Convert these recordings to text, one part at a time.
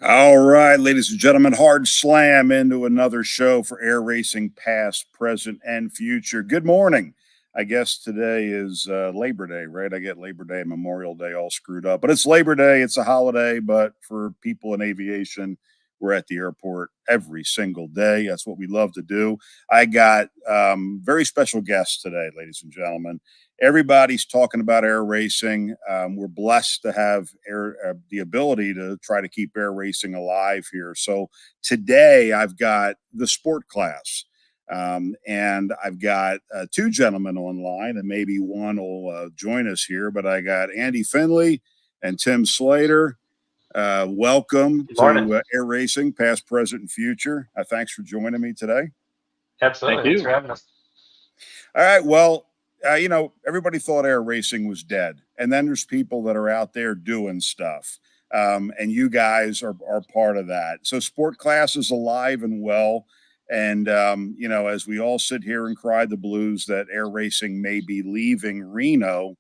All right, ladies and gentlemen, hard slam into another show for air racing past, present, and future. Good morning. I guess today is Labor Day, right? I get Labor Day and Memorial Day all screwed up, but it's Labor Day. It's a holiday, but for people in aviation, we're at the airport every single day. That's what we love to do. I got very special guests today, ladies and gentlemen. Everybody's talking about air racing. We're blessed to have the ability to try to keep air racing alive here. So today I've got the sport class. And I've got two gentlemen online, and maybe one will join us here. But I got Andy Finley and Tim Slater. Welcome to Air Racing, past, present, and future. Thanks for joining me today. Absolutely. Thanks for having us. All right. Well, everybody thought air racing was dead. And then there's people that are out there doing stuff. And you guys are part of that. So sport class is alive and well. And, as we all sit here and cry the blues that air racing may be leaving Reno,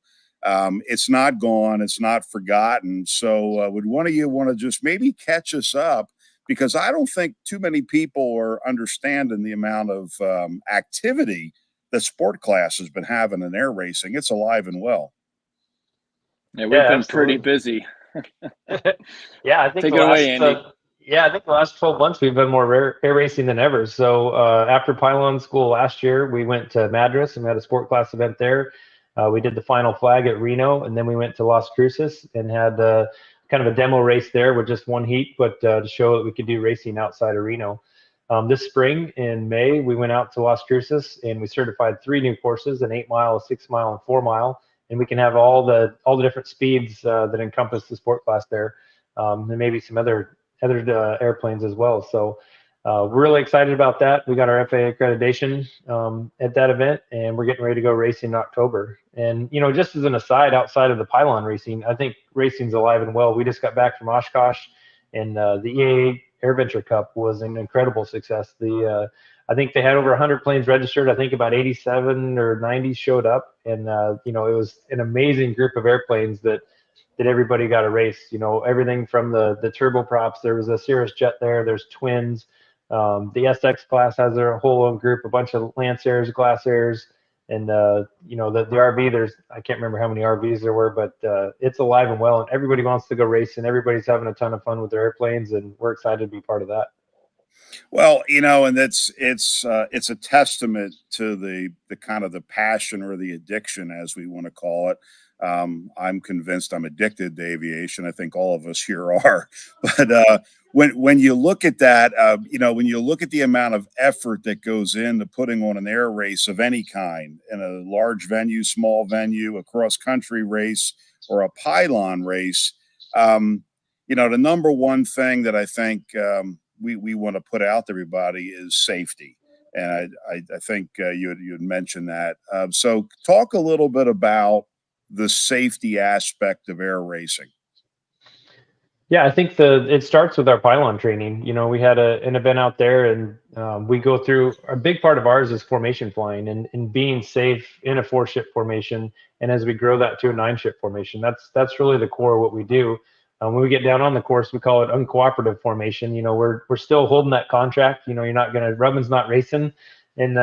it's not gone. It's not forgotten. So would one of you want to just maybe catch us up? Because I don't think too many people are understanding the amount of activity that sport class has been having in air racing. It's alive and well. Yeah, we've been pretty busy. Yeah, I think Take it away, Andy. I think the last 12 months we've been more air racing than ever. So after pylon school last year, we went to Madras and we had a sport class event there. We did the final flag at Reno, and then we went to Las Cruces and had kind of a demo race there with just one heat, but to show that we could do racing outside of Reno. This spring in May, we went out to Las Cruces and we certified 3 new courses: an 8-mile, a 6-mile, and 4-mile. And we can have all the different speeds that encompass the sport class there, and maybe some other airplanes as well. So we're really excited about that. We got our FAA accreditation at that event, and we're getting ready to go racing in October. And just as an aside, outside of the pylon racing, I think racing's alive and well. We just got back from Oshkosh, and the EAA AirVenture Cup was an incredible success. I think they had over 100 planes registered. I think about 87 or 90 showed up, and it was an amazing group of airplanes that everybody got a race. Everything from the turboprops. There was a Cirrus jet there. There's twins. The SX class has their whole own group, a bunch of Lancers, Glassairs, and the RV. I can't remember how many RVs there were, but it's alive and well, and everybody wants to go racing. Everybody's having a ton of fun with their airplanes, and we're excited to be part of that. Well, and it's a testament to the kind of the passion or the addiction, as we want to call it. I'm convinced I'm addicted to aviation. I think all of us here are. But when you look at that, when you look at the amount of effort that goes into putting on an air race of any kind, in a large venue, small venue, a cross-country race, or a pylon race, the number one thing that I think we want to put out to everybody is safety. And I think you had mentioned that. So talk a little bit about the safety aspect of air racing. Yeah, I think it starts with our pylon training. We had an event out there, and we go through, a big part of ours is formation flying and being safe in a 4-ship formation. And as we grow that to a 9-ship formation, that's really the core of what we do. When we get down on the course, we call it uncooperative formation. We're still holding that contract. You're not going to, Rubman's not racing in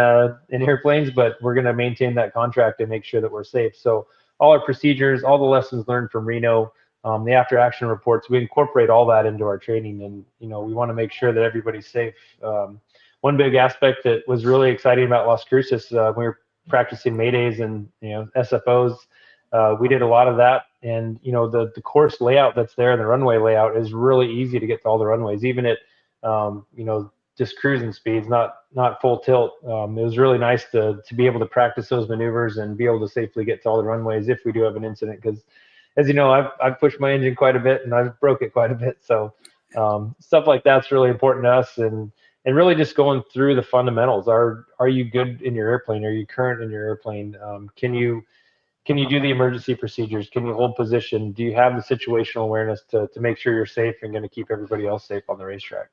airplanes, but we're going to maintain that contract and make sure that we're safe. So all our procedures, all the lessons learned from Reno, the after action reports, we incorporate all that into our training, and we want to make sure that everybody's safe. One big aspect that was really exciting about Las Cruces, we were practicing Maydays and SFOs. We did a lot of that, and the course layout that's there, the runway layout, is really easy to get to all the runways, even at just cruising speeds, not full tilt. It was really nice to be able to practice those maneuvers and be able to safely get to all the runways if we do have an incident, because as you know, I've pushed my engine quite a bit and I've broke it quite a bit. So stuff like that's really important to us, and really just going through the fundamentals. Are you good in your airplane? Are you current in your airplane? Can you do the emergency procedures? Can you hold position? Do you have the situational awareness to make sure you're safe and going to keep everybody else safe on the racetrack?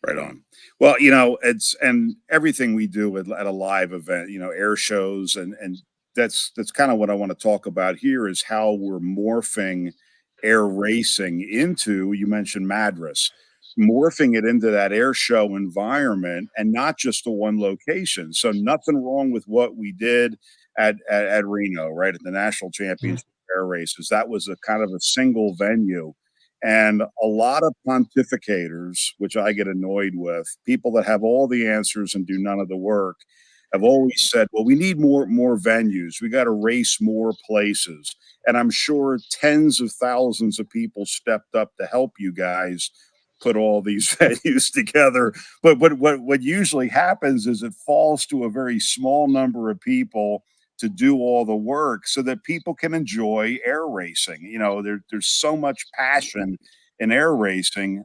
Right on. Well, and everything we do at a live event, air shows, and that's kind of what I want to talk about here, is how we're morphing air racing into, you mentioned Madras, morphing it into that air show environment and not just the one location. So nothing wrong with what we did at Reno, right, at the national championship air races. That was a kind of a single venue. And a lot of pontificators, which I get annoyed with, people that have all the answers and do none of the work, have always said, well, we need more venues. We got to race more places. And I'm sure tens of thousands of people stepped up to help you guys put all these venues together. But what usually happens is it falls to a very small number of people to do all the work so that people can enjoy air racing. You know, there's so much passion in air racing.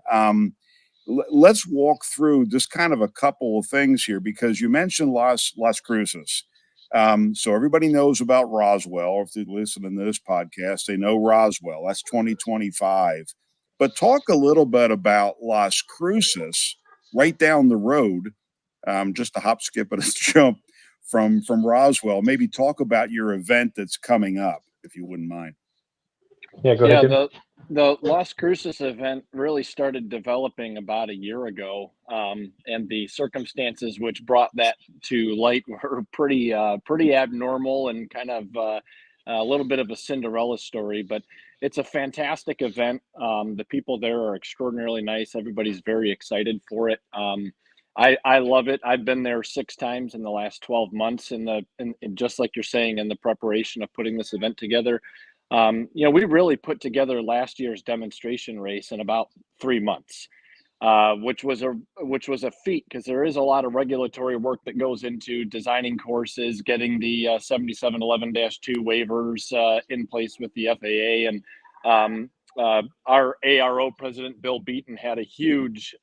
Let's walk through just kind of a couple of things here because you mentioned Las Cruces. So everybody knows about Roswell. If they listen to this podcast, they know Roswell. That's 2025. But talk a little bit about Las Cruces, right down the road, just a hop, skip, and a jump from Roswell. Maybe talk about your event that's coming up, if you wouldn't mind. Yeah, go ahead, Jim. The Las Cruces event really started developing about a year ago, and the circumstances which brought that to light were pretty abnormal and kind of a little bit of a Cinderella story. But it's a fantastic event. The people there are extraordinarily nice. Everybody's very excited for it. I love it. I've been there 6 times in the last 12 months in just like you're saying, in the preparation of putting this event together. We really put together last year's demonstration race in about 3 months, which was a feat because there is a lot of regulatory work that goes into designing courses, getting the 7711-2 waivers in place with the FAA, and our ARO president Bill Beaton had a huge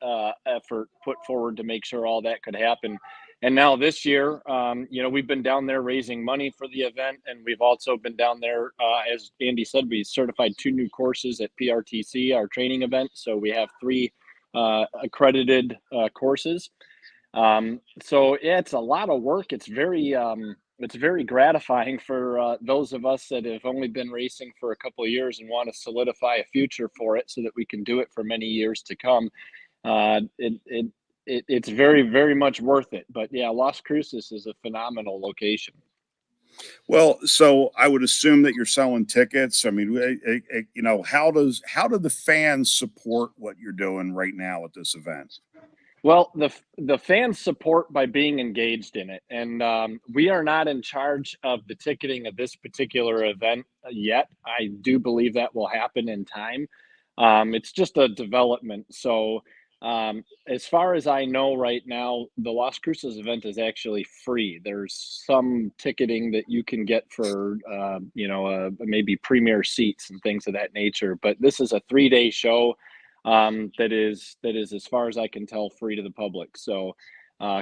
effort put forward to make sure all that could happen. And now this year, we've been down there raising money for the event, and we've also been down there, as Andy said, we certified 2 new courses at PRTC, our training event. So we have 3 accredited courses. So yeah, it's a lot of work. It's very gratifying for those of us that have only been racing for a couple of years and want to solidify a future for it so that we can do it for many years to come. It's very, very much worth it. But yeah, Las Cruces is a phenomenal location. Well, so I would assume that you're selling tickets. I mean, how do the fans support what you're doing right now at this event? Well, the fans support by being engaged in it, and we are not in charge of the ticketing of this particular event yet. I do believe that will happen in time. It's just a development. So, as far as I know right now, the Las Cruces event is actually free. There's some ticketing that you can get for, maybe premier seats and things of that nature. But this is a 3-day show that is, as far as I can tell, free to the public. So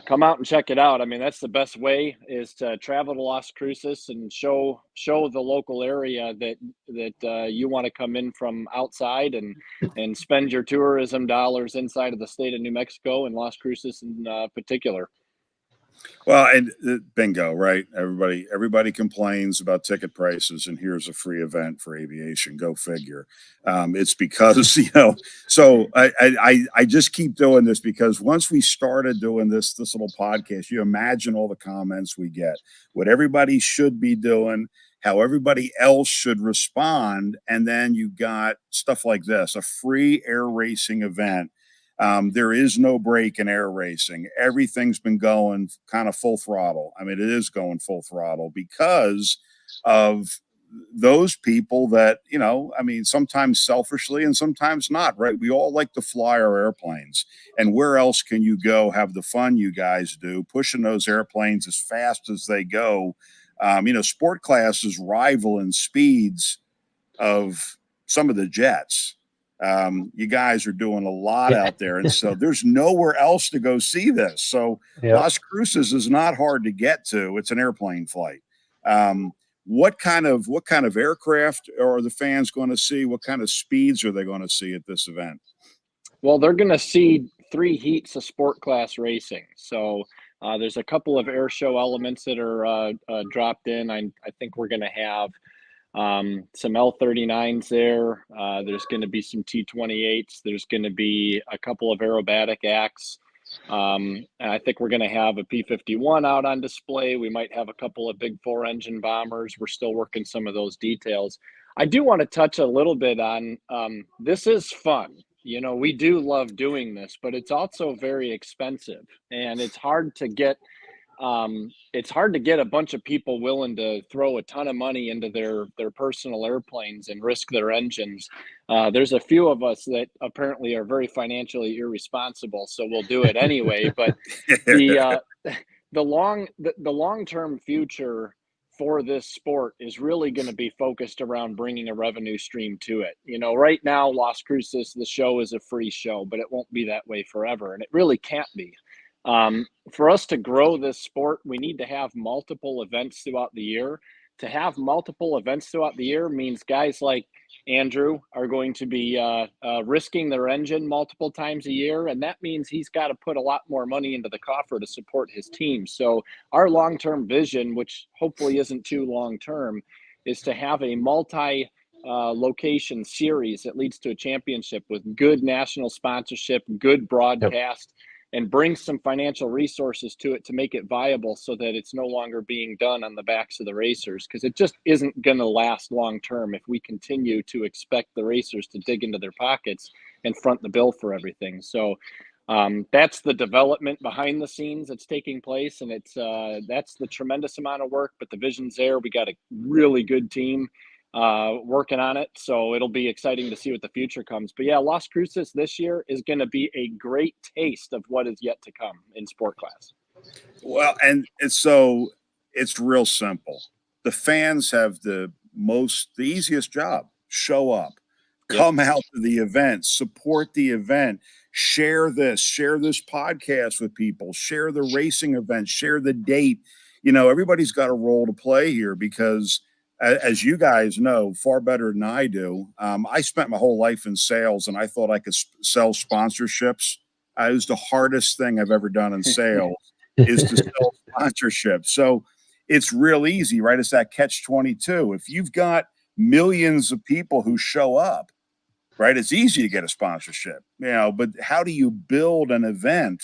come out and check it out. I mean, that's the best way, is to travel to Las Cruces and show the local area that you want to come in from outside and spend your tourism dollars inside of the state of New Mexico and Las Cruces in particular. Well, and bingo, right? Everybody complains about ticket prices, and here's a free event for aviation. Go figure. It's because So I just keep doing this because once we started doing this little podcast, you imagine all the comments we get, what everybody should be doing, how everybody else should respond, and then you got stuff like this: a free air racing event. There is no break in air racing. Everything's been going kind of full throttle. I mean, it is going full throttle because of those people that, sometimes selfishly and sometimes not, right? We all like to fly our airplanes. And where else can you go have the fun you guys do, pushing those airplanes as fast as they go? Sport classes rival in speeds of some of the jets. You guys are doing a lot out there, and so there's nowhere else to go see this. So Las Cruces is not hard to get to. It's an airplane flight. What kind of aircraft are the fans going to see? What kind of speeds are they going to see at this event? Well, they're going to see 3 heats of sport class racing. So there's a couple of air show elements that are dropped in. I think we're going to have some L39s there. There's going to be some T28s. There's going to be a couple of aerobatic acts. And I think we're going to have a P-51 out on display. We might have a couple of big 4-engine bombers. We're still working some of those details. I do want to touch a little bit on this is fun. You know, we do love doing this, but it's also very expensive, and it's hard to get a bunch of people willing to throw a ton of money into their personal airplanes and risk their engines. There's a few of us that apparently are very financially irresponsible, so we'll do it anyway. But the long-term future for this sport is really going to be focused around bringing a revenue stream to it. You know, right now, Las Cruces, the show is a free show, but it won't be that way forever, and it really can't be. For us to grow this sport, we need to have multiple events throughout the year. To have multiple events throughout the year means guys like Andrew are going to be risking their engine multiple times a year, and that means he's got to put a lot more money into the coffer to support his team. So our long-term vision, which hopefully isn't too long-term, is to have a location series that leads to a championship with good national sponsorship, good broadcast. Yep. And bring some financial resources to it to make it viable so that it's no longer being done on the backs of the racers, because it just isn't going to last long term if we continue to expect the racers to dig into their pockets and front the bill for everything. So that's the development behind the scenes that's taking place, and that's the tremendous amount of work, but the vision's there. We got a really good team working on it, so it'll be exciting to see what the future comes. But yeah, Las Cruces this year is going to be a great taste of what is yet to come in sport class. Well, and it's real simple. The fans have the easiest job. Show up, come out to the event, support the event, share this podcast with people, share the racing event, share the date. You know, everybody's got a role to play here, because as you guys know far better than I do, I spent my whole life in sales, and I thought I could sell sponsorships. It was the hardest thing I've ever done in sales is to sell sponsorships. So it's real easy, right? It's that catch-22. If you've got millions of people who show up, right, it's easy to get a sponsorship, you know, but how do you build an event?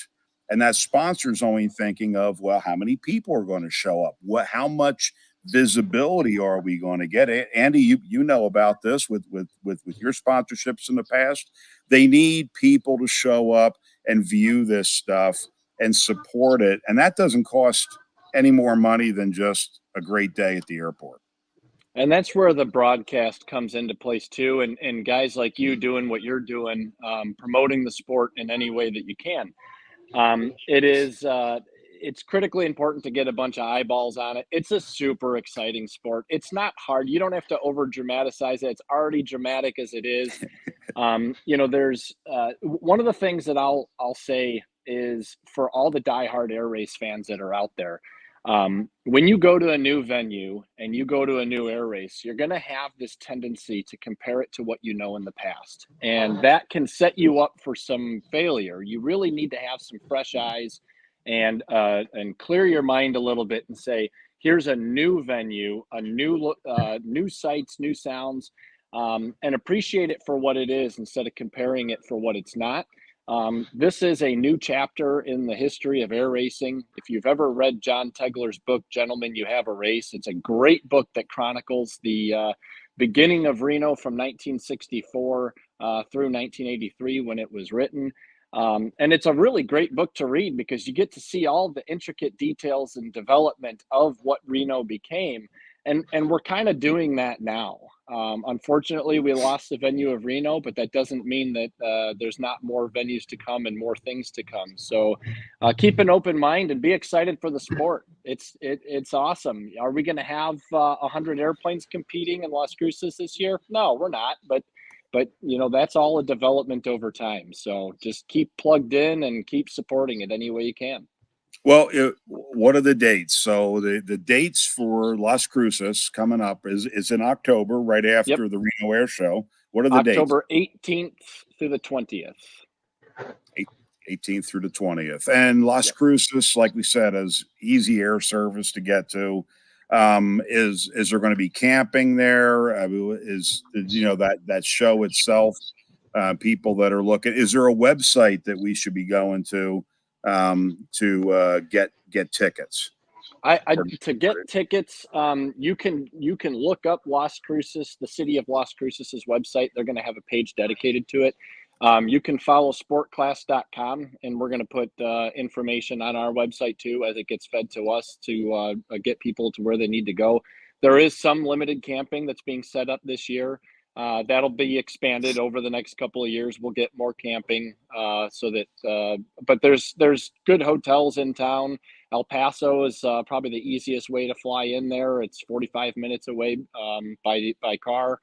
And that sponsor's only thinking of, well, how many people are going to show up? How much visibility are we going to get? Andy, you know about this with your sponsorships in the past. They need people to show up and view this stuff and support it, and that doesn't cost any more money than just a great day at the airport. And that's where the broadcast comes into place too, and guys like you doing what you're doing, promoting the sport in any way that you can. It's critically important to get a bunch of eyeballs on it. It's a super exciting sport. It's not hard. You don't have to over dramatize it. It's already dramatic as it is. You know, there's one of the things that I'll say is, for all the diehard air race fans that are out there, when you go to a new venue and you go to a new air race, you're going to have this tendency to compare it to what you know in the past. And that can set you up for some failure. You really need to have some fresh eyes and clear your mind a little bit and say, here's a new venue, a new sights, new sounds, and appreciate it for what it is instead of comparing it for what it's not. This is a new chapter in the history of air racing. If you've ever read John Tegler's book, Gentlemen, You Have a Race, it's a great book that chronicles the beginning of Reno from 1964 through 1983 when it was written. And it's a really great book to read because you get to see all the intricate details and development of what Reno became. And we're kind of doing that now. Unfortunately, we lost the venue of Reno, but that doesn't mean that there's not more venues to come and more things to come. So keep an open mind and be excited for the sport. It's awesome. Are we going to have 100 airplanes competing in Las Cruces this year? No, we're not. But you know, that's all a development over time. So just keep plugged in and keep supporting it any way you can. Well, what are the dates? So the dates for Las Cruces coming up is in October, right after the Reno Air Show. What are the dates? October 18th through the 20th. 18th through the 20th. And Las Cruces, like we said, is easy air service to get to. Is there going to be camping there? I mean, is that show itself? People that are looking, is there a website that we should be going to get tickets? To get tickets, you can look up Las Cruces, the city of Las Cruces' website. They're going to have a page dedicated to it. You can follow sportclass.com, and we're going to put information on our website too as it gets fed to us to get people to where they need to go. There is some limited camping that's being set up this year. That'll be expanded over the next couple of years. We'll get more camping but there's good hotels in town. El Paso is probably the easiest way to fly in there. It's 45 minutes away by car.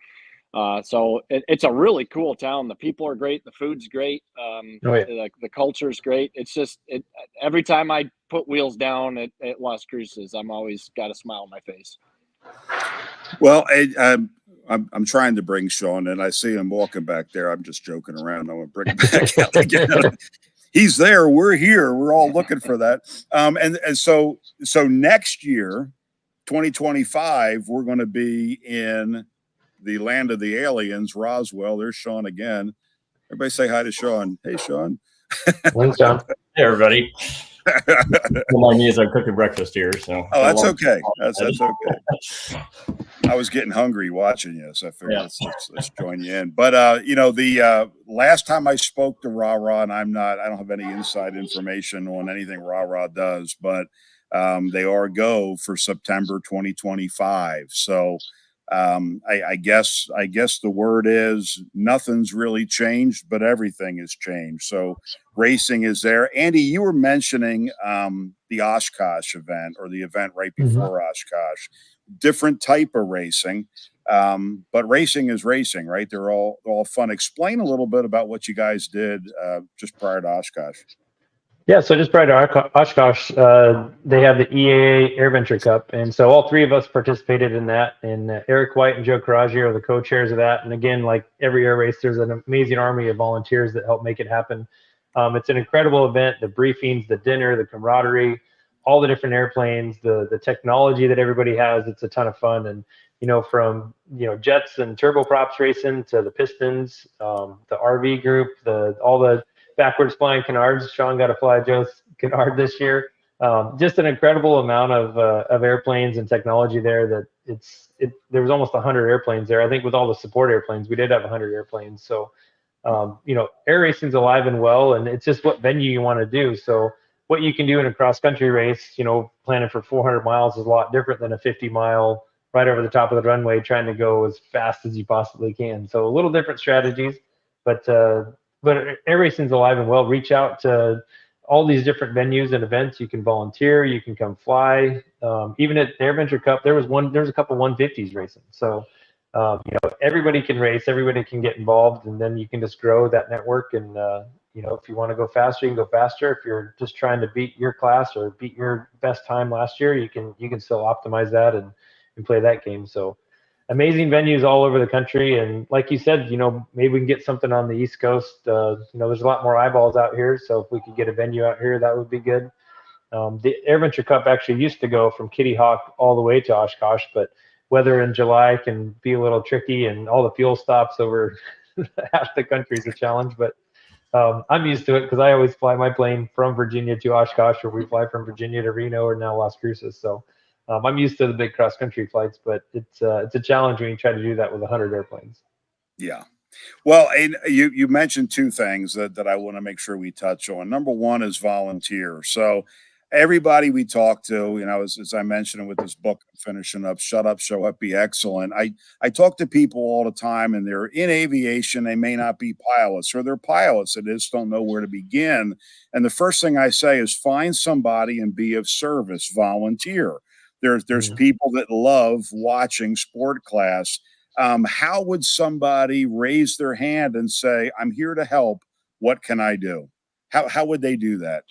So it's a really cool town. The people are great. The food's great. The culture's great. It's just every time I put wheels down at Las Cruces, I'm always got a smile on my face. Well, I'm trying to bring Sean, and I see him walking back there. I'm just joking around. I want to bring him back out again. He's there. We're here. We're all looking for that. And so next year, 2025, we're going to be in the land of the aliens, Roswell. There's Sean again. Everybody say hi to Sean. Hey, Sean. Thanks, Sean. Hey, everybody. Remind me as I'm cooking breakfast here. So that's okay. That's okay. I was getting hungry watching you, so I figured let's join you in. But the last time I spoke to Rah-Rah, and I don't have any inside information on anything Rah-Rah does, but they are go for September 2025. So I guess the word is nothing's really changed, but everything has changed. So racing is there. Andy, you were mentioning the Oshkosh event, or the event right before Oshkosh. Different type of racing, but racing is racing, right? They're all fun. Explain a little bit about what you guys did just prior to Oshkosh. Yeah, so just prior to Oshkosh, they have the EAA AirVenture Cup, and so all three of us participated in that. And Eric White and Joe Carraggio are the co-chairs of that. And again, like every air race, there's an amazing army of volunteers that help make it happen. It's an incredible event. The briefings, the dinner, the camaraderie, all the different airplanes, the technology that everybody has. It's a ton of fun. And from jets and turboprops racing to the Pistons, the RV group, all the backwards flying canards. Sean got to fly Joe's canard this year. Just an incredible amount of airplanes and technology there. There was almost 100 airplanes there. I think with all the support airplanes, we did have 100 airplanes. So air racing's alive and well, and it's just what venue you want to do. So what you can do in a cross country race, planning for 400 miles is a lot different than a 50-mile right over the top of the runway trying to go as fast as you possibly can. So a little different strategies, but air racing's alive and well. Reach out to all these different venues and events. You can volunteer, you can come fly. Even at the AirVenture Cup, there's a couple 150s racing. So everybody can race, everybody can get involved, and then you can just grow that network. And if you want to go faster, you can go faster. If you're just trying to beat your class or beat your best time last year, you can still optimize that and play that game. So amazing venues all over the country. And like you said, maybe we can get something on the East Coast. There's a lot more eyeballs out here. So if we could get a venue out here, that would be good. The AirVenture Cup actually used to go from Kitty Hawk all the way to Oshkosh, but weather in July can be a little tricky, and all the fuel stops over half the country is a challenge. But I'm used to it because I always fly my plane from Virginia to Oshkosh, or we fly from Virginia to Reno, or now Las Cruces. So I'm used to the big cross country flights, but it's a challenge when you try to do that with 100 airplanes. Yeah. Well, and you mentioned two things that I want to make sure we touch on. Number one is volunteer. So everybody we talk to, as I mentioned with this book I'm finishing up, Shut Up, Show Up, Be Excellent. I talk to people all the time, and they're in aviation. They may not be pilots, or they're pilots that just don't know where to begin. And the first thing I say is find somebody and be of service, volunteer. There's people that love watching Sport Class. How would somebody raise their hand and say, I'm here to help? What can I do? How would they do that?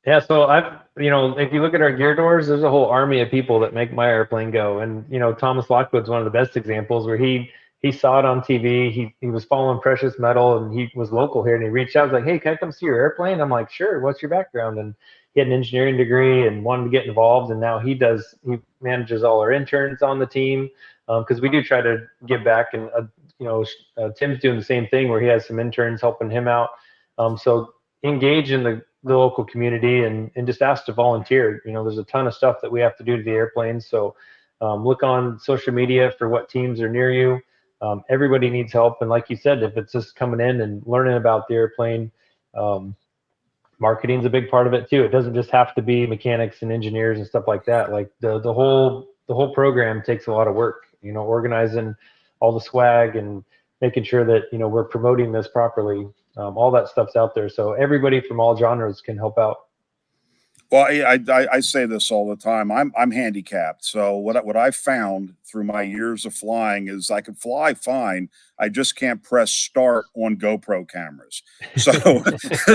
Yeah, so if you look at our gear doors, there's a whole army of people that make my airplane go. And, Thomas Lockwood's one of the best examples, where he he saw it on TV. He was following precious metal, and he was local here, and he reached out. I was like, "Hey, can I come see your airplane?" I'm like, "Sure. What's your background?" And he had an engineering degree and wanted to get involved. And now he manages all our interns on the team, because we do try to give back. And Tim's doing the same thing where he has some interns helping him out. So engage in the local community, and just ask to volunteer. There's a ton of stuff that we have to do to the airplanes. So look on social media for what teams are near you. Everybody needs help. And like you said, if it's just coming in and learning about the airplane, marketing's a big part of it too. It doesn't just have to be mechanics and engineers and stuff like that. Like the whole program takes a lot of work, organizing all the swag and making sure that, we're promoting this properly. All that stuff's out there. So everybody from all genres can help out. Well, I say this all the time. I'm handicapped. So what I found through my years of flying is I can fly fine. I just can't press start on GoPro cameras. So,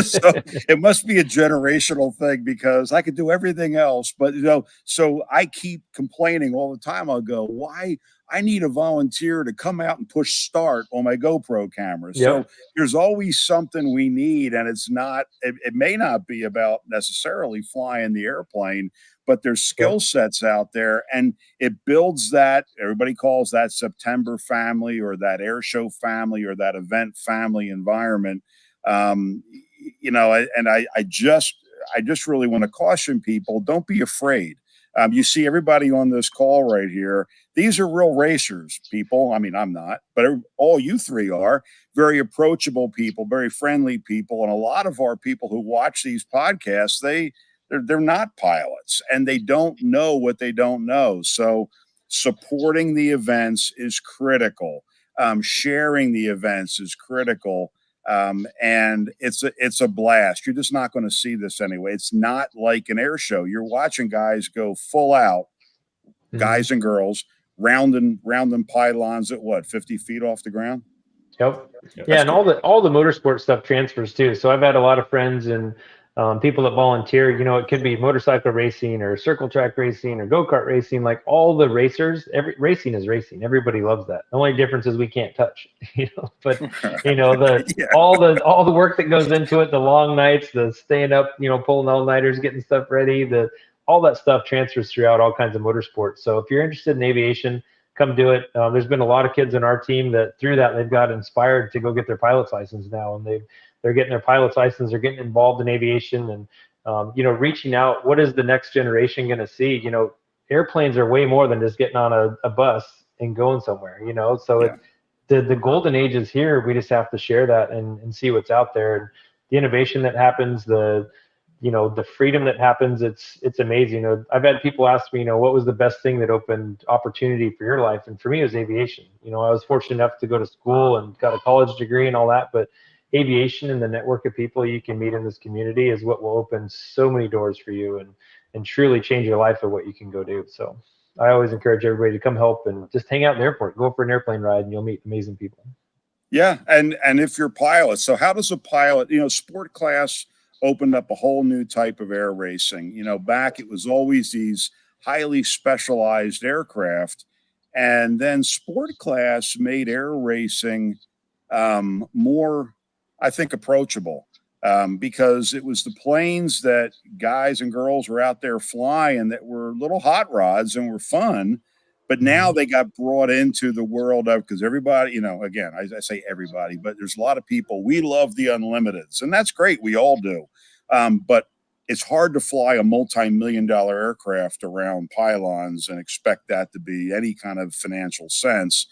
so it must be a generational thing, because I could do everything else, but so I keep complaining all the time. I'll go, why? I need a volunteer to come out and push start on my GoPro camera. Yep. So there's always something we need, and it may not be about necessarily flying the airplane, but there's skill sets out there, and it builds that. Everybody calls that September family, or that air show family, or that event family environment. And I just really want to caution people: don't be afraid. You see everybody on this call right here. These are real racers, people. I mean, I'm not, but all you three are very approachable people, very friendly people. And a lot of our people who watch these podcasts, they're not pilots, and they don't know what they don't know. So supporting the events is critical. Sharing the events is critical. And it's a blast. You're just not going to see this anyway. It's not like an air show. You're watching guys go full out, guys and girls, rounding pylons at what, 50 feet off the ground? Yep. Yeah, and all the motorsport stuff transfers too. So I've had a lot of friends and people that volunteer. It could be motorcycle racing or circle track racing or go-kart racing. Like all the racers, racing is racing. Everybody loves that. The only difference is we can't touch. But all the work that goes into it, the long nights, the staying up, pulling all-nighters, getting stuff ready, all that stuff transfers throughout all kinds of motorsports. So if you're interested in aviation, come do it. There's been a lot of kids in our team that through that they've got inspired to go get their pilot's license now, and they're getting their pilot's license. They're getting involved in aviation, and reaching out. What is the next generation going to see? Airplanes are way more than just getting on a bus and going somewhere. So the golden age is here. We just have to share that and see what's out there, and the innovation that happens, the freedom that happens. It's amazing. I've had people ask me, what was the best thing that opened opportunity for your life? And for me, it was aviation. I was fortunate enough to go to school and got a college degree and all that, but aviation and the network of people you can meet in this community is what will open so many doors for you and truly change your life of what you can go do. So I always encourage everybody to come help and just hang out in the airport, go for an airplane ride, and you'll meet amazing people. Yeah. And if you're pilots, so how does a pilot, sport class opened up a whole new type of air racing. Back it was always these highly specialized aircraft, and then sport class made air racing more, I think, approachable, because it was the planes that guys and girls were out there flying that were little hot rods and were fun. But now they got brought into the world of, because everybody, again, I say everybody, but there's a lot of people. We love the unlimiteds, and that's great. We all do. But it's hard to fly a multi-million-dollar aircraft around pylons and expect that to be any kind of financial sense.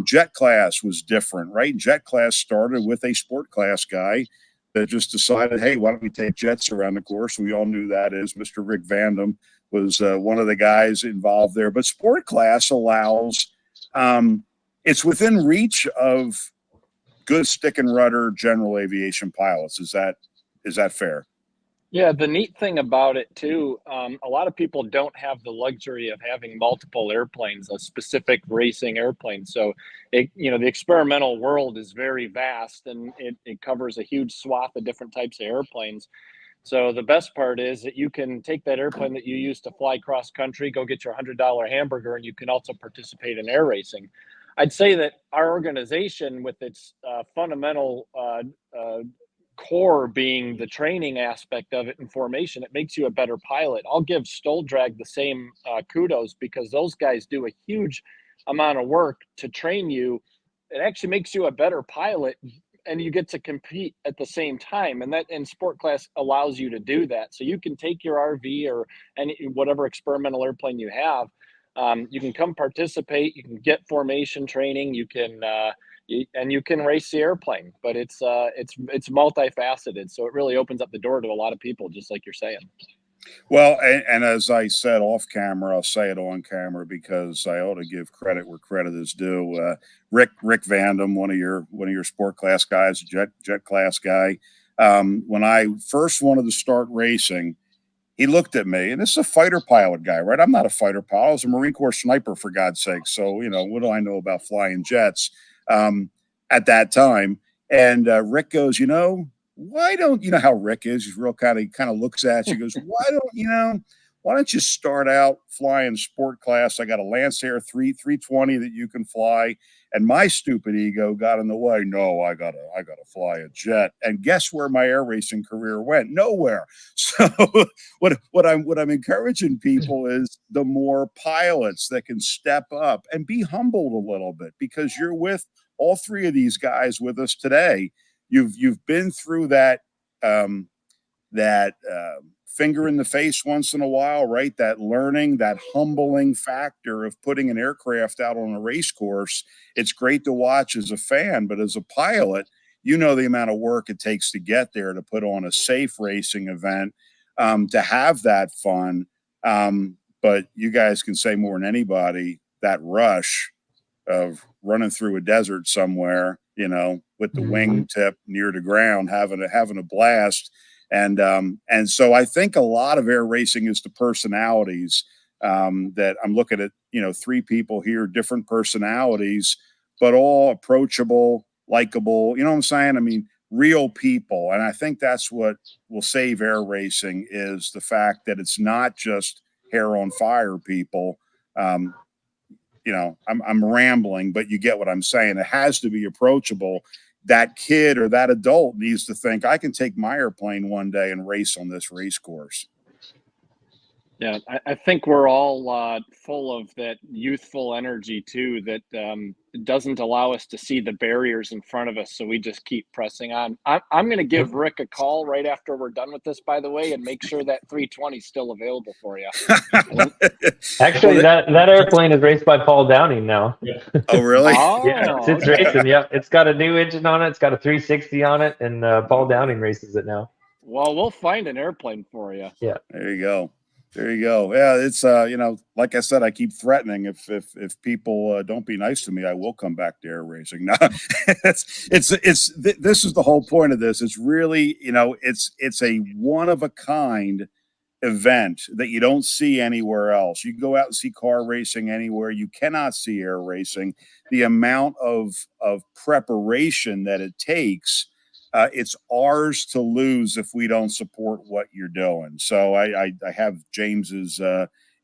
Jet class was different, right? Jet class started with a sport class guy that just decided, hey, why don't we take jets around the course? We all knew that is Mr. Rick Vandam was one of the guys involved there. But sport class allows, it's within reach of good stick and rudder general aviation pilots. Is that fair? Yeah, the neat thing about it too, a lot of people don't have the luxury of having multiple airplanes, a specific racing airplane. So, the experimental world is very vast, and it covers a huge swath of different types of airplanes. So the best part is that you can take that airplane that you use to fly cross country, go get your $100 hamburger, and you can also participate in air racing. I'd say that our organization, with its fundamental core being the training aspect of it and formation, it makes you a better pilot. I'll give Stoldrag the same kudos, because those guys do a huge amount of work to train you. It actually makes you a better pilot, and you get to compete at the same time. And that in sport class allows you to do that. So you can take your RV or whatever experimental airplane you have. You can come participate. You can get formation training. You can race the airplane. But it's multifaceted. So it really opens up the door to a lot of people, just like you're saying. Well, and as I said off camera, I'll say it on camera because I ought to give credit where credit is due. Rick Vandam, one of your sport class guys, jet class guy. When I first wanted to start racing, he looked at me, and this is a fighter pilot guy, right? I'm not a fighter pilot. I was a Marine Corps sniper, for God's sake. So, what do I know about flying jets at that time? And Rick goes, why don't you know how Rick is? He's real kind of looks at you, goes, why don't you start out flying sport class? I got a Lancer 320 that you can fly. And my stupid ego got in the way. No, I gotta fly a jet. And guess where my air racing career went? Nowhere. So what I'm encouraging people is the more pilots that can step up and be humbled a little bit, because you're with all three of these guys with us today. You've been through that finger in the face once in a while, right? That learning, that humbling factor of putting an aircraft out on a race course. It's great to watch as a fan, but as a pilot, the amount of work it takes to get there, to put on a safe racing event, to have that fun. But you guys can say more than anybody, that rush of running through a desert somewhere, with the wingtip near the ground, having a blast. And so I think a lot of air racing is the personalities, that I'm looking at, three people here, different personalities, but all approachable, likable, you know what I'm saying? I mean, real people. And I think that's what will save air racing, is the fact that it's not just hair on fire people. I'm rambling, but you get what I'm saying. It has to be approachable. That kid or that adult needs to think, I can take my airplane one day and race on this race course. Yeah, I think we're all full of that youthful energy too, that doesn't allow us to see the barriers in front of us. So we just keep pressing on. I'm going to give Rick a call right after we're done with this, by the way, and make sure that 320 is still available for you. Actually, that airplane is raced by Paul Downing now. Yeah. Oh, really? Yeah, it's racing. Yeah, it's got a new engine on it. It's got a 360 on it, and Paul Downing races it now. Well, we'll find an airplane for you. Yeah. There you go. Yeah, it's like I said, I keep threatening, if people don't be nice to me, I will come back to air racing. No, this is the whole point of this. It's really, it's a one of a kind event that you don't see anywhere else. You can go out and see car racing anywhere. You cannot see air racing. The amount of preparation that it takes, it's ours to lose if we don't support what you're doing. So I have James's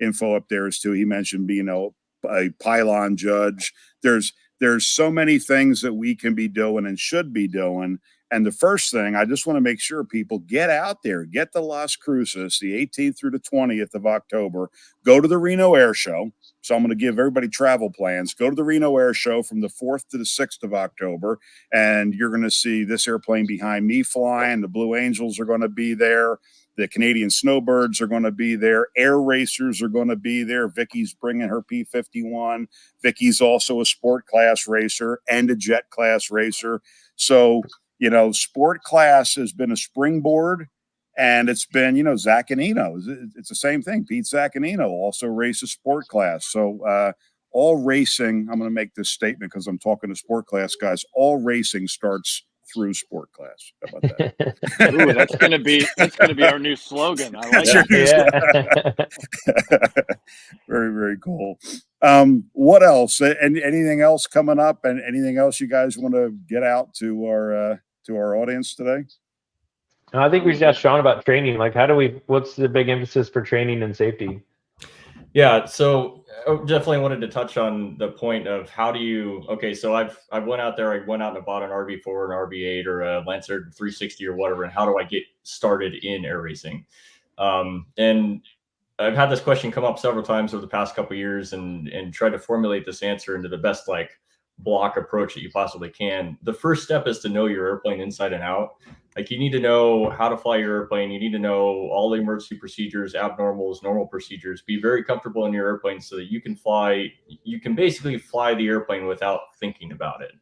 info up there as too. He mentioned being a pylon judge. There's so many things that we can be doing and should be doing. And the first thing, I just want to make sure people get out there, get to Las Cruces, the 18th through the 20th of October. Go to the Reno Air Show. So I'm going to give everybody travel plans. Go to the Reno Air Show from the 4th to the 6th of October, and you're going to see this airplane behind me flying. The Blue Angels are going to be there. The Canadian Snowbirds are going to be there. Air racers are going to be there. Vicky's bringing her P-51. Vicky's also a sport class racer and a jet class racer. So, sport class has been a springboard, and it's been, Zaccanino. It's the same thing. Pete Zaccanino also races sport class. So all racing, I'm going to make this statement because I'm talking to sport class guys, all racing starts through sport class. How about that? Ooh, that's going to be our new slogan. I like that. Yeah. Very, very cool. What else? Anything else coming up, and anything else you guys want to get out to our audience today? I think we should ask Sean about training. Like, what's the big emphasis for training and safety? Yeah. So definitely wanted to touch on the point of how do you, okay, so I went out there, I went out and bought an RV4, an RV8, or a Lancer 360 or whatever, and how do I get started in air racing? And I've had this question come up several times over the past couple of years, and tried to formulate this answer into the best like block approach that you possibly can. The first step is to know your airplane inside and out. Like, you need to know how to fly your airplane. You need to know all the emergency procedures, abnormals, normal procedures. Be very comfortable in your airplane so that you can fly. You can basically fly the airplane without thinking about it,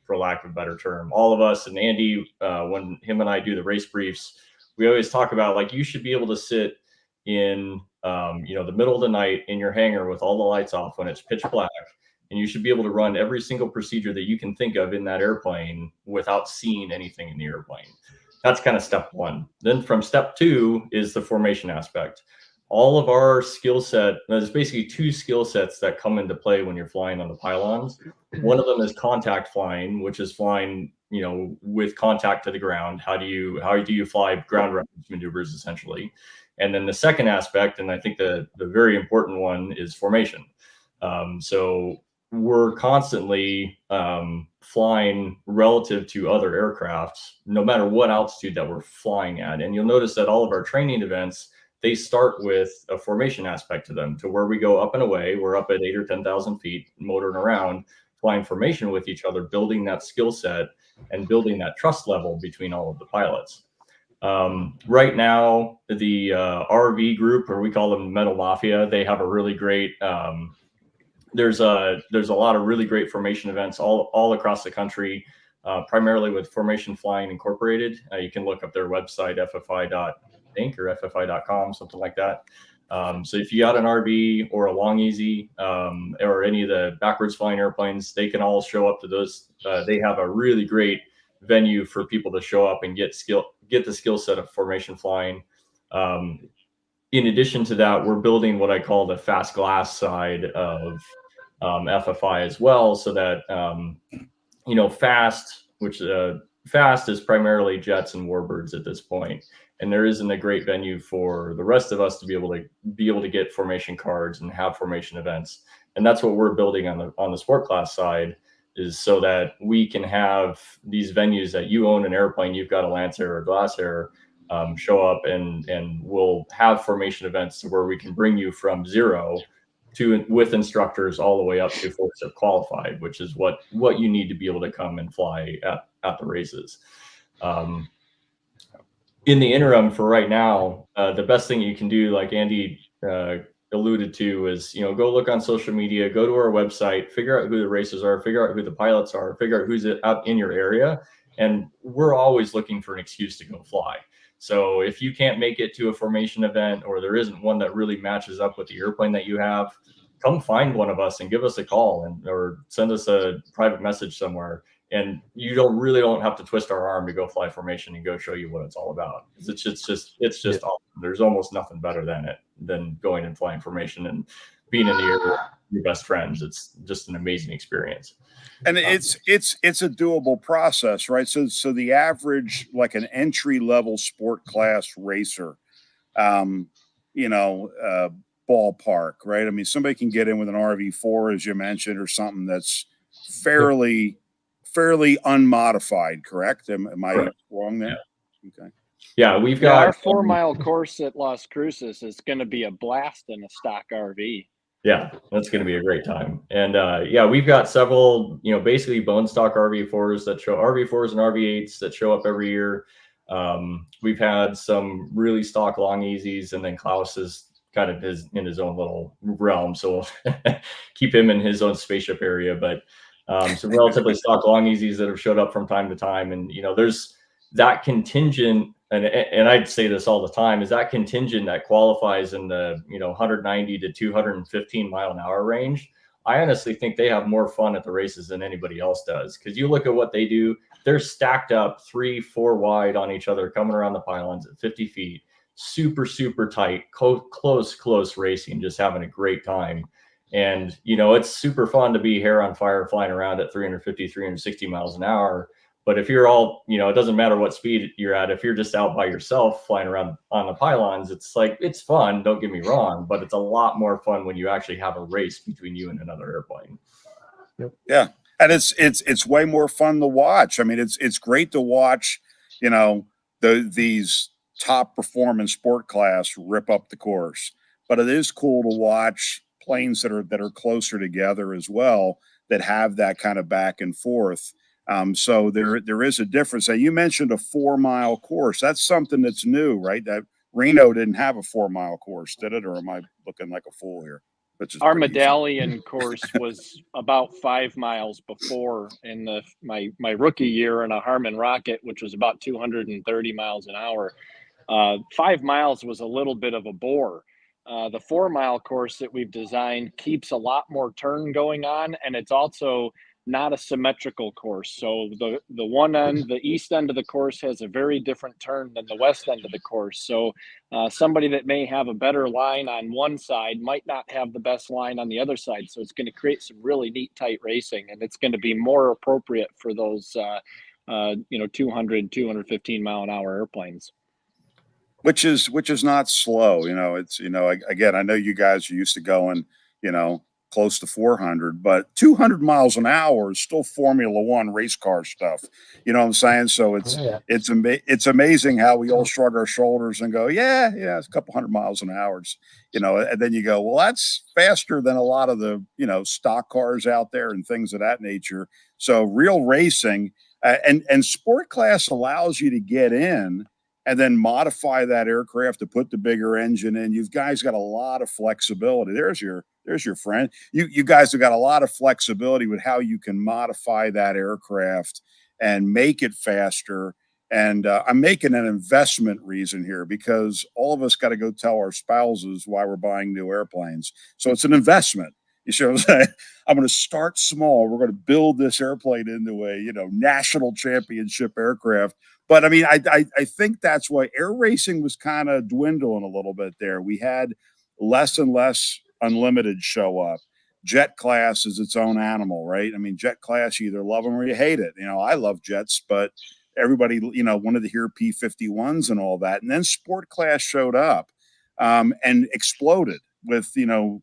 for lack of a better term. All of us, and Andy, when him and I do the race briefs, we always talk about, like, you should be able to sit in the middle of the night in your hangar with all the lights off when it's pitch black, and you should be able to run every single procedure that you can think of in that airplane without seeing anything in the airplane. That's kind of step one. Then from step two is the formation aspect. All of our skill set, there's basically two skill sets that come into play when you're flying on the pylons. One of them is contact flying, which is flying, with contact to the ground. How do you fly ground reference maneuvers, essentially? And then the second aspect, and I think the very important one, is formation. So we're constantly flying relative to other aircrafts, no matter what altitude that we're flying at. And you'll notice that all of our training events, they start with a formation aspect to them, to where we go up and away. We're up at 8,000 or 10,000 feet, motoring around, flying formation with each other, building that skill set and building that trust level between all of the pilots. Right now, the RV group, or we call them Metal Mafia, they have a really great, there's a lot of really great formation events all across the country, primarily with Formation Flying Incorporated. You can look up their website, ffi.inc or ffi.com, something like that. So if you got an RV or a Long Easy, or any of the backwards flying airplanes, they can all show up to those. They have a really great venue for people to show up and get the skill set of formation flying. In addition to that, we're building what I call the fast glass side of FFI as well, so that fast is primarily jets and warbirds at this point, and there isn't a great venue for the rest of us to be able to get formation cards and have formation events. And that's what we're building on the sport class side, is so that we can have these venues that you own an airplane, you've got a Lancer or Glasair, show up, and we'll have formation events where we can bring you from zero to, with instructors, all the way up to full step qualified, which is what you need to be able to come and fly at the races. In the interim, for right now, the best thing you can do, like Andy alluded to, is go look on social media, go to our website, figure out who the racers are, figure out who the pilots are, figure out who's out in your area. And we're always looking for an excuse to go fly. So if you can't make it to a formation event, or there isn't one that really matches up with the airplane that you have, come find one of us and give us a call, or send us a private message somewhere. And you don't have to twist our arm to go fly formation and go show you what it's all about. It's just awesome. There's almost nothing better than going and flying formation and being in the air with your best friends. It's just an amazing experience. And it's a doable process, right? So the average, like an entry level sport class racer, ballpark, right? I mean, somebody can get in with an RV4, as you mentioned, or something that's fairly unmodified, correct? Am I wrong there? Yeah. Okay. Yeah, we've got our 4-mile course at Las Cruces is going to be a blast in a stock RV. Yeah, that's going to be a great time. And we've got several, basically bone stock RV4s and RV8s that show up every year. We've had some really stock Long Easies, and then Klaus is kind of in his own little realm, so we'll keep him in his own spaceship area. But some relatively stock Long Easies that have showed up from time to time. And there's that contingent, and I'd say this all the time, is that contingent that qualifies in the 190 to 215 mile an hour range. I honestly think they have more fun at the races than anybody else does, because you look at what they do. They're stacked up 3-4 wide on each other, coming around the pylons at 50 feet, super tight, close racing, just having a great time. And it's super fun to be hair on fire flying around at 350, 360 miles an hour. But if you're all, it doesn't matter what speed you're at. If you're just out by yourself flying around on the pylons, it's like, it's fun. Don't get me wrong, but it's a lot more fun when you actually have a race between you and another airplane. Yeah. And it's way more fun to watch. I mean, it's great to watch, these top performing sport class rip up the course, but it is cool to watch planes that are closer together as well, that have that kind of back and forth. So there is a difference. Now, you mentioned a 4-mile course. That's something that's new, right? That Reno didn't have a 4-mile course, did it? Or am I looking like a fool here? Our medallion course was about 5 miles before in my rookie year in a Harmon rocket, which was about 230 miles an hour. 5 miles was a little bit of a bore. The 4-mile course that we've designed keeps a lot more turn going on, and it's also not a symmetrical course. So the one end, the east end of the course, has a very different turn than the west end of the course. So somebody that may have a better line on one side might not have the best line on the other side. So it's going to create some really neat, tight racing, and it's going to be more appropriate for those 200, 215 mile an hour airplanes. Which is not slow. It's, again, I know you guys are used to going, close to 400, but 200 miles an hour is still Formula One race car stuff. You know what I'm saying? So it's amazing how we all shrug our shoulders and go, yeah, it's a couple hundred miles an hour. And then you go, well, that's faster than a lot of the, stock cars out there and things of that nature. So real racing and sport class allows you to get in and then modify that aircraft to put the bigger engine in. You guys got a lot of flexibility. There's your friend. You guys have got a lot of flexibility with how you can modify that aircraft and make it faster. And I'm making an investment reason here because all of us got to go tell our spouses why we're buying new airplanes. So it's an investment. You see what I'm saying? I'm going to start small. We're going to build this airplane into a, national championship aircraft. But I mean, I think that's why air racing was kind of dwindling a little bit there. We had less and less unlimited show up. Jet class is its own animal, right? I mean, jet class, you either love them or you hate it. I love jets, but everybody, wanted to hear P-51s and all that. And then sport class showed up and exploded with,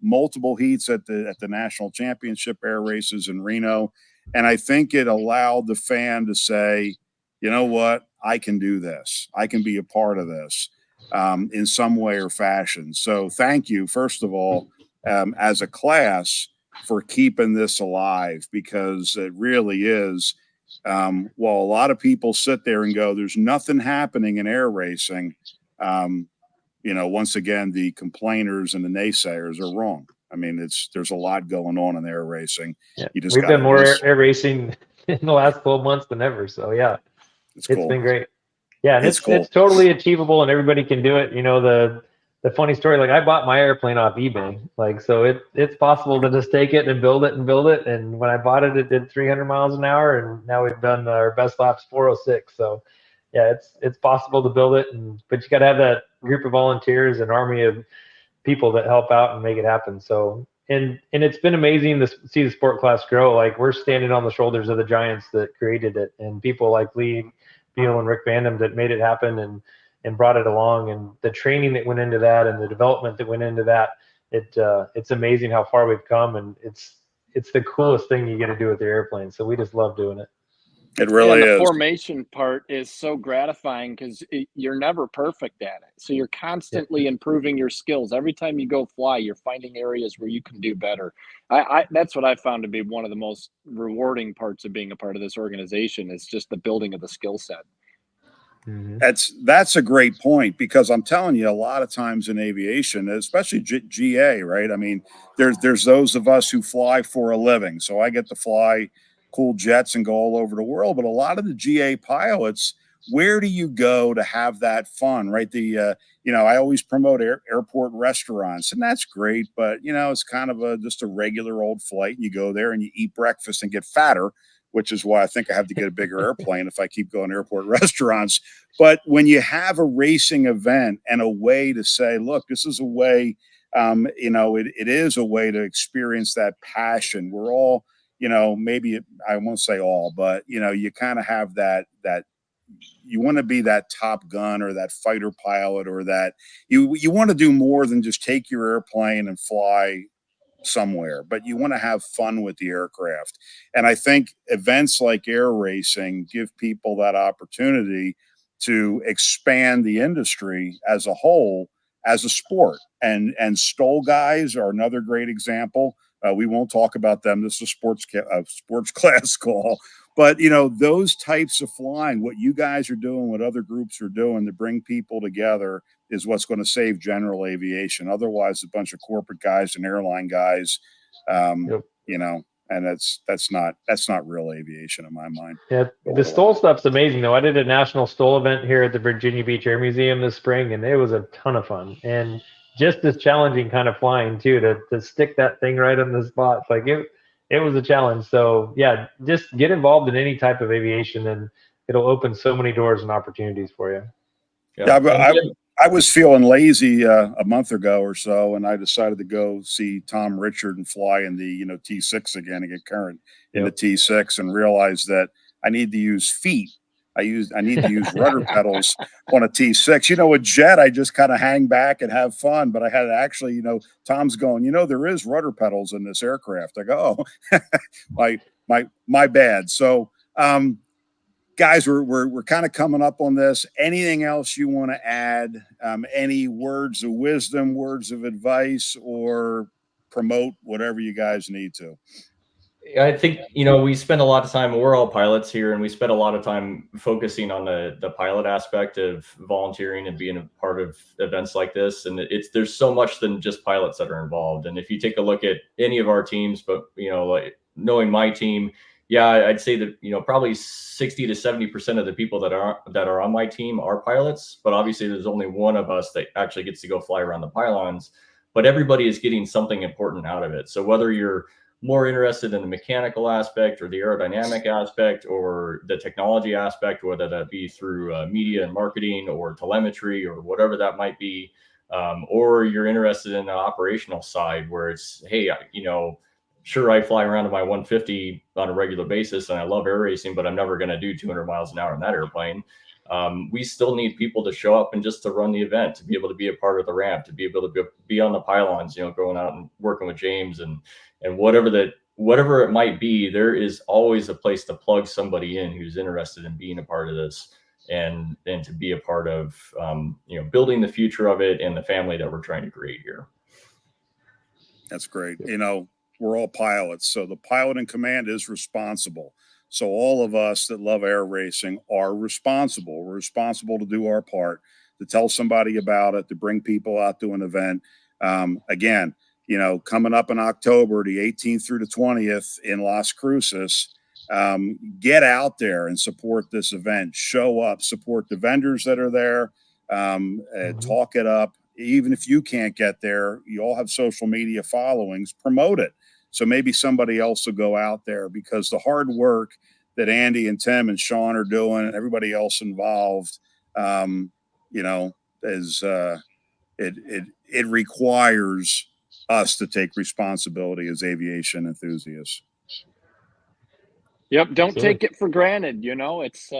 multiple heats at the national championship air races in Reno. And I think it allowed the fan to say, you know what, I can do this. I can be a part of this in some way or fashion. So thank you, first of all, as a class, for keeping this alive, because it really is. While a lot of people sit there and go, there's nothing happening in air racing, once again, the complainers and the naysayers are wrong. I mean, there's a lot going on in air racing. Yeah. We've done more air racing in the last 12 months than ever. So yeah. It's been great. Yeah, and it's totally achievable and everybody can do it. The funny story, like I bought my airplane off eBay. Like, so it's possible to just take it and build it. And when I bought it, it did 300 miles an hour, and now we've done our best laps 406. So yeah, it's possible to build it, but you got to have that group of volunteers and army of people that help out and make it happen. So and it's been amazing to see the sport class grow. Like, we're standing on the shoulders of the giants that created it, and people like Lee Beal and Rick Vandam that made it happen and brought it along, and the training that went into that and the development that went into that. It's amazing how far we've come, and it's the coolest thing you get to do with the airplane. So we just love doing it. It really is. The formation part is so gratifying because you're never perfect at it. So you're constantly improving your skills. Every time you go fly, you're finding areas where you can do better. That's what I found to be one of the most rewarding parts of being a part of this organization, is just the building of the skill set. Mm-hmm. That's a great point, because I'm telling you, a lot of times in aviation, especially GA, right? I mean, there's those of us who fly for a living. So I get to fly cool jets and go all over the world. But a lot of the GA pilots, where do you go to have that fun, right? I always promote airport restaurants, and that's great, but it's kind of just a regular old flight. You go there and you eat breakfast and get fatter, which is why I think I have to get a bigger airplane if I keep going to airport restaurants. But when you have a racing event and a way to say, look, this is a way, it is a way to experience that passion. We're all, maybe I won't say all, but you kind of have that you want to be that Top Gun or that fighter pilot, or that you want to do more than just take your airplane and fly somewhere, but you want to have fun with the aircraft. And I think events like air racing give people that opportunity to expand the industry as a whole, as a sport. And Stoll guys are another great example. We won't talk about them. This is a sports class call, but those types of flying, what you guys are doing, what other groups are doing to bring people together, is what's going to save general aviation. Otherwise, a bunch of corporate guys and airline guys, Yep. and that's not real aviation in my mind. Yeah, the Stoll stuff's amazing though. I did a national Stoll event here at the Virginia Beach Air Museum this spring, and it was a ton of fun and just as challenging kind of flying too, to stick that thing right on the spot. Like it was a challenge. So yeah, just get involved in any type of aviation, and it'll open so many doors and opportunities for you. Yeah, I was feeling lazy a month ago or so, and I decided to go see Tom Richard and fly in the T6 again and get current in the T6, and realized that I need to use feet. I need to use rudder pedals on a T6. A jet, I just kind of hang back and have fun, but I had to actually, Tom's going, there is rudder pedals in this aircraft. I go, oh, my bad. So, guys, we're kind of coming up on this. Anything else you want to add? Any words of wisdom, words of advice, or promote whatever you guys need to? I think, we spend a lot of time, we're all pilots here, and we spend a lot of time focusing on the pilot aspect of volunteering and being a part of events like this. And there's so much than just pilots that are involved. And if you take a look at any of our teams, but, like knowing my team, yeah, I'd say that, probably 60 to 70% of the people that are on my team are pilots, but obviously there's only one of us that actually gets to go fly around the pylons, but everybody is getting something important out of it. So whether you're more interested in the mechanical aspect or the aerodynamic aspect or the technology aspect, whether that be through media and marketing or telemetry or whatever that might be, or you're interested in the operational side where it's, hey, sure, I fly around in my 150 on a regular basis and I love air racing, but I'm never going to do 200 miles an hour in that airplane. We still need people to show up and just to run the event, to be able to be a part of the ramp, to be able to be on the pylons, going out and working with James and whatever it might be. There is always a place to plug somebody in who's interested in being a part of this and to be a part of, building the future of it and the family that we're trying to create here. That's great. We're all pilots, so the pilot in command is responsible. So all of us that love air racing are responsible. We're responsible to do our part, to tell somebody about it, to bring people out to an event. Again, coming up in October, the 18th through the 20th in Las Cruces, get out there and support this event. Show up, support the vendors that are there, talk it up. Even if you can't get there, you all have social media followings, promote it. So maybe somebody else will go out there, because the hard work that Andy and Tim and Sean are doing and everybody else involved, is it requires us to take responsibility as aviation enthusiasts. Yep. Don't take it for granted. It's,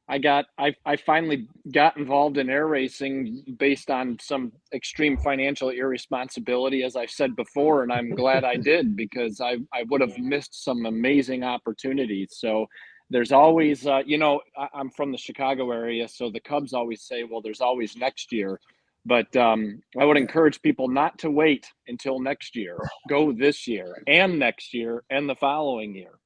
I finally got involved in air racing based on some extreme financial irresponsibility, as I've said before, and I'm glad I did, because I would have missed some amazing opportunities. So there's always, I'm from the Chicago area, so the Cubs always say, well, there's always next year. But I would encourage people not to wait until next year. Go this year and next year and the following year.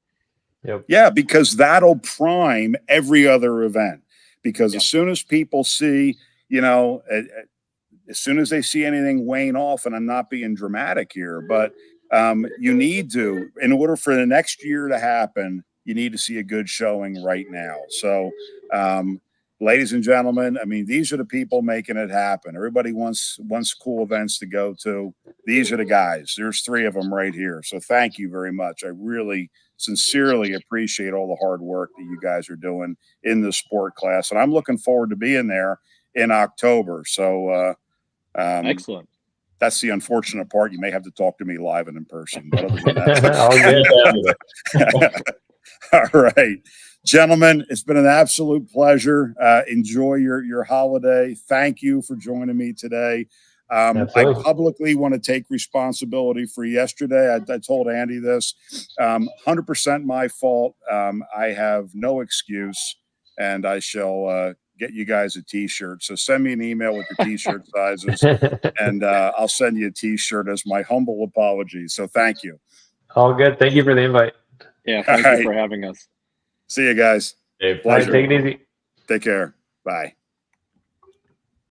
Yep. Yeah, because that'll prime every other event. Because as soon as people see, as soon as they see anything wane off, and I'm not being dramatic here, but you need to, in order for the next year to happen, you need to see a good showing right now. So, ladies and gentlemen, these are the people making it happen. Everybody wants cool events to go to. These are the guys. There's 3 of them right here. So thank you very much. I really sincerely appreciate all the hard work that you guys are doing in the sport class. And I'm looking forward to being there in October. So, excellent. That's the unfortunate part. You may have to talk to me live and in person. But other than that, all right, gentlemen, it's been an absolute pleasure. Enjoy your holiday. Thank you for joining me today. I publicly want to take responsibility for yesterday. I told Andy this, 100% my fault. I have no excuse, and I shall get you guys a t-shirt. So send me an email with your t-shirt sizes, and I'll send you a t-shirt as my humble apology. So thank you. All good. Thank you for the invite. Yeah, thank you for having us. See you guys. Hey, All right, take it easy. Take care. Bye.